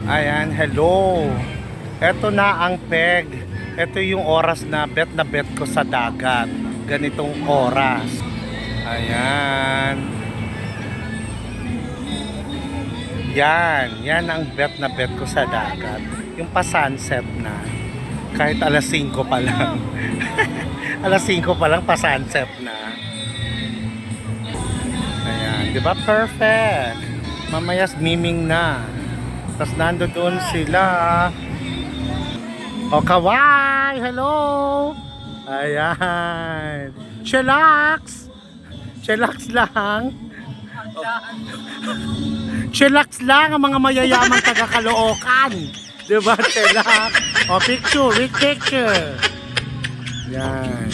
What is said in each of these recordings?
Ayan, hello. Ito na ang peg. Ito yung oras na bet ko sa dagat. Ganitong oras. Ayan. Yan ang bet ko sa dagat. Yung pa-sunset na. Kahit alas 5 pa lang. Alas 5 pa lang pa-sunset na. Ayan, 'di ba? Perfect. Mamaya miming na. Tapos nandoon sila. O, kaway! Hello! Ayan. Chillax! Chillax lang. Chillax lang ang mga mayayamang taga-Caloocan. Diba, chillax? O, picture, with picture. Yan.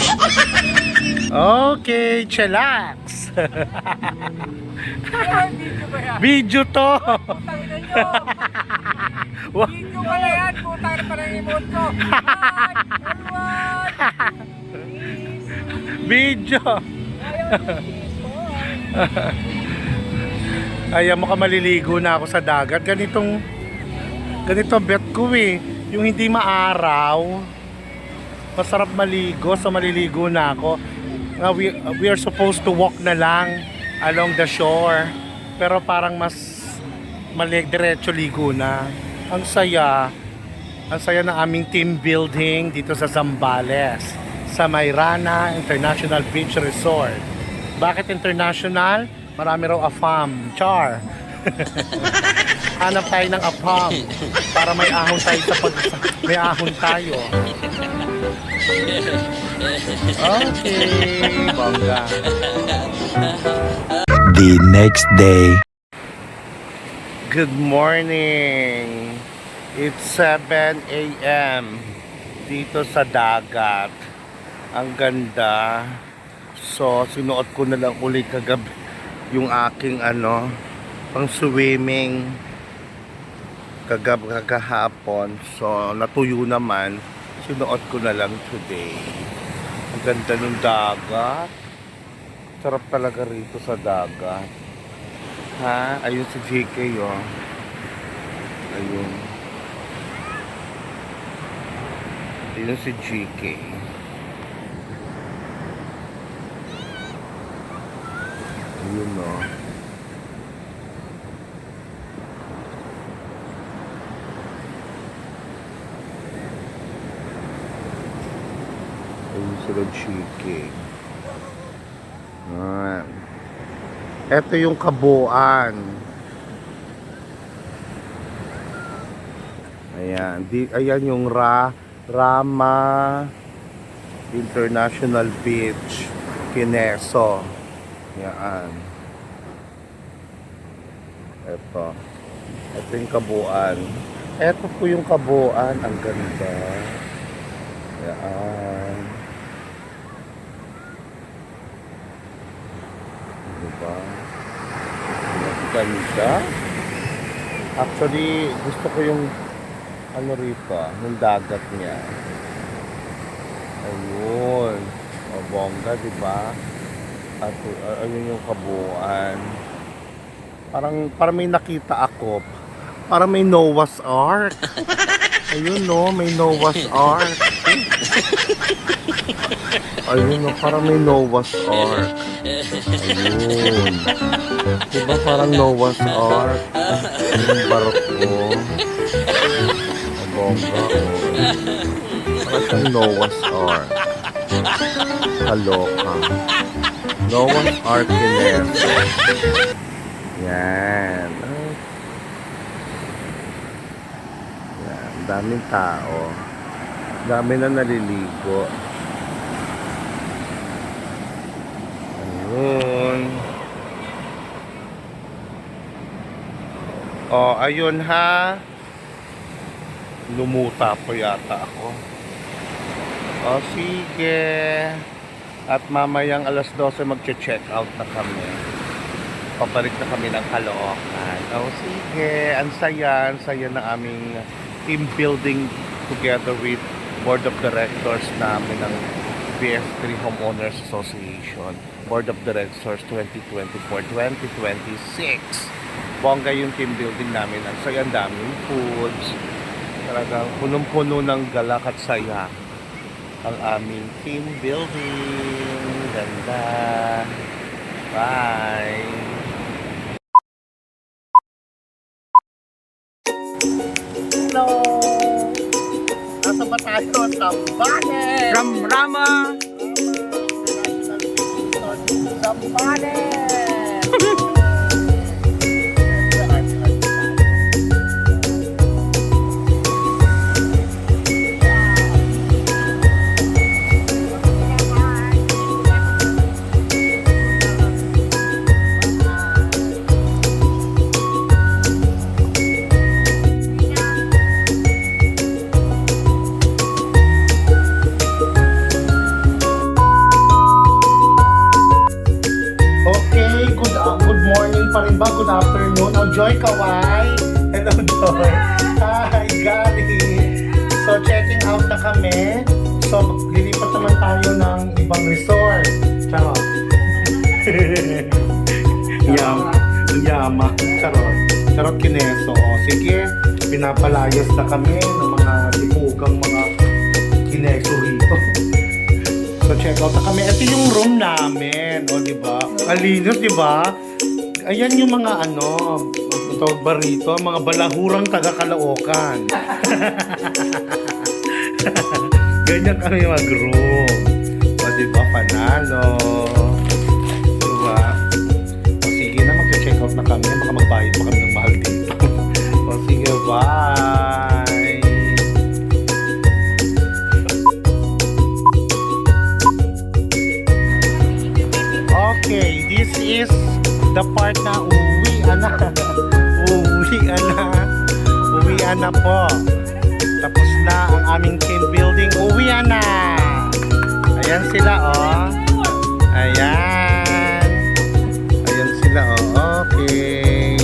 Okay, chillax. Video to. Video pala yan, putang na pala yung emote ko. Video. Ayaw mo ka maliligo na ako sa dagat. Ganito bet ko eh. Yung hindi maaraw. Masarap maligo, so maliligo na ako. We are supposed to walk na lang along the shore. Pero parang mas diretso ligo na. Ang saya ng aming team building dito sa Zambales, sa Mayrana International Beach Resort. Bakit international? Marami raw AFAM. Char. Hanap tayo ng AFAM para may ahon tayo may ahon tayo. Okay, bongga. The next day. Good morning. It's 7 a.m. dito sa dagat. Ang ganda. So, sinuot ko na lang ulit kagabi yung aking pang swimming kagahapon. So, natuyo naman. Sinuot ko na lang today. Ang ganda ng dagat. Sarap talaga rito sa dagat. Ha? Ayun si JK, oh. Ayun. Ayun si JK. Ayun, oh. Ayun sila JK. Ayan. Ito yung kabuuan. Ayan. Ayan yung Rama International Beach, Kineso. Ayan. Ito yung kabuuan. Ito po yung kabuuan. Ang ganda. Ayan. Diba? Ganda. Actually, gusto ko yung rito, yung dagat niya. Ayun. O, bongga, diba? At ayun yung kabuuan. Parang may nakita ako. Parang may Noah's Ark. Ayun, no, may Noah's Ark. Ayun, no, parang may Noah's Ark. Ayun. Diba parang Noah's Ark? Yung barko. Ang bongga, oh. Parang siyang Noah's Ark. Kaloka. Noah's Ark Kineso. Yan. Yan. Daming tao. Dami na naliligo. Ayun. Oh, ayun ha. Lumuta po yata ako. Oh, sige. At mamayang alas 12 magche-check out na kami. Pabalik na kami ng Caloocan. Oh, sige. Ang saya na aming team building together with Board of Directors namin ng BF3 Homeowners Association. Board of Directors 2024-2026. bongga yung team building namin. Ang saya, ang daming foods. Talagang punong-puno ng galak at saya ang aming team building. Ganda. Bye! Hello! Nasa ba tayo? Zambales! Ram Rama! Zambales! Okay, good morning pa rin ba? Good afternoon. Oh, Joy Kawai. Hello, Joy. Hi, Gary. So, checking out na kami. So, lilipat naman tayo ng ibang resort. Charot. Yama. Charot. Charot kineso. O, sige. Pinapalayas na kami ng mga tipugang mga kineso rito. So, check out na kami. Ito yung room namin. O, di ba? Alinos, di ba? Ayan yung mga ito barito, mga balahurang taga-Caloocan. Ganyan kami mag-room. O, di ba? Panalo. Di ba? O, sige na, mag-check out na kami. Baka magbayad pa kami ng mahal dito. O, sige, bye! Okay, this is the part na uwian na. Uwian na po. Tapos na ang aming team building. Uwian na. Ayan sila, oh. Ayan. Ayan sila, oh. Okay.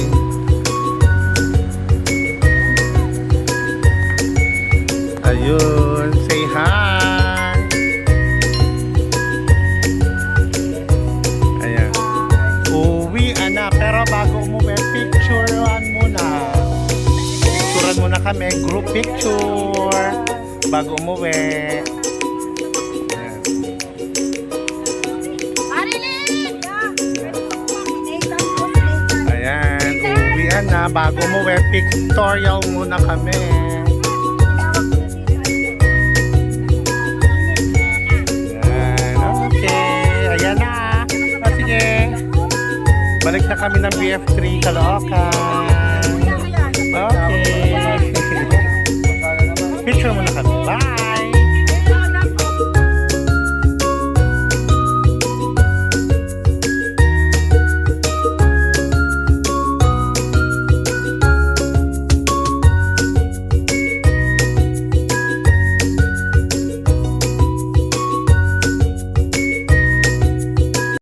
Ayun. Say hi. Pero bago umuwi, picturean muna. Picturean muna kami, group picture. Bago umuwi. Ayan, uwian na. Bago umuwi, pictorial muna kami. Ayan, okay. Ayan na. Sige. Balik na kami ng BF3 Caloocan.